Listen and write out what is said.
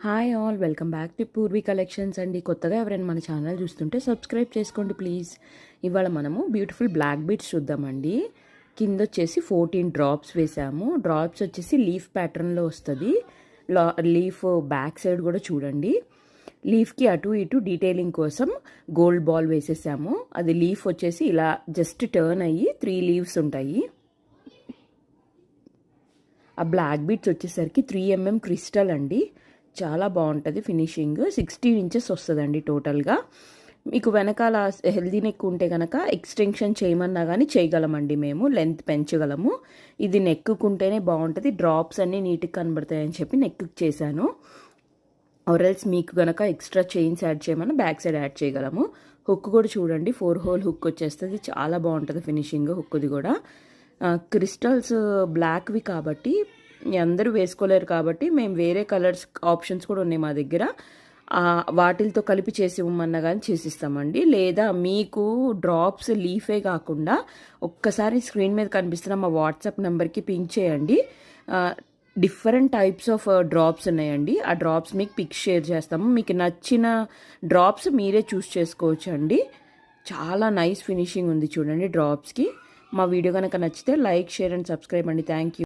Hi all, welcome back to Purvi collections అండి. కొత్తగా ఎవరైనా మన ఛానల్ చూస్తుంటే సబ్స్క్రైబ్ చేసుకోండి ప్లీజ్. ఇవాళ మనము బ్యూటిఫుల్ బ్లాక్ బీడ్స్ చూద్దామండి. కింద వచ్చేసి 14 డ్రాప్స్ వేసాము. డ్రాప్స్ వచ్చేసి లీఫ్ ప్యాటర్న్లో వస్తుంది. లీఫ్ బ్యాక్ సైడ్ కూడా చూడండి. లీఫ్కి అటు ఇటు డీటెయిలింగ్ కోసం గోల్డ్ బాల్ వేసేసాము. అది లీఫ్ వచ్చేసి ఇలా జస్ట్ టర్న్ అయ్యి 3 లీవ్స్ ఉంటాయి. ఆ బ్లాక్ బీడ్స్ వచ్చేసరికి 3mm క్రిస్టల్ అండి. చాలా బాగుంటుంది ఫినిషింగ్. 16 ఇంచెస్ వస్తుందండి టోటల్గా. మీకు వెనకాల హెల్దీ నెక్ ఉంటే కనుక ఎక్స్టెన్షన్ చేయమన్నా కానీ చేయగలమండి, మేము లెంత్ పెంచగలము. ఇది నెక్కుంటేనే బాగుంటుంది. డ్రాప్స్ అన్నీ నీట్గా కనబడతాయని చెప్పి నెక్ చేశాను. ఆర్ఎల్స్ మీకు కనుక ఎక్స్ట్రా చైన్స్ యాడ్ చేయమన్నా బ్యాక్ సైడ్ యాడ్ చేయగలము. హుక్ కూడా చూడండి, 4 హోల్ హుక్ వచ్చేస్తుంది. చాలా బాగుంటుంది ఫినిషింగ్. హుక్ది కూడా క్రిస్టల్స్ బ్లాక్వి కాబట్టి అందరూ వేసుకోలేరు కాబట్టి మేము వేరే కలర్స్ ఆప్షన్స్ కూడా ఉన్నాయి మా దగ్గర. వాటితో కలిపి చేసి ఇవ్వమన్నా కానీ చేసిస్తామండి. లేదా మీకు డ్రాప్స్ లీఫే కాకుండా ఒక్కసారి స్క్రీన్ మీద కనిపిస్తున్న మా వాట్సాప్ నెంబర్కి పింక్ చేయండి. డిఫరెంట్ టైప్స్ ఆఫ్ డ్రాప్స్ ఉన్నాయండి. ఆ డ్రాప్స్ మీకు పిక్స్ షేర్ చేస్తాము. మీకు నచ్చిన డ్రాప్స్ మీరే చూస్ చేసుకోవచ్చు అండి. చాలా నైస్ ఫినిషింగ్ ఉంది చూడండి డ్రాప్స్కి. మా వీడియో కనుక నచ్చితే లైక్, షేర్ అండ్ సబ్స్క్రైబ్ అండి. Thank you.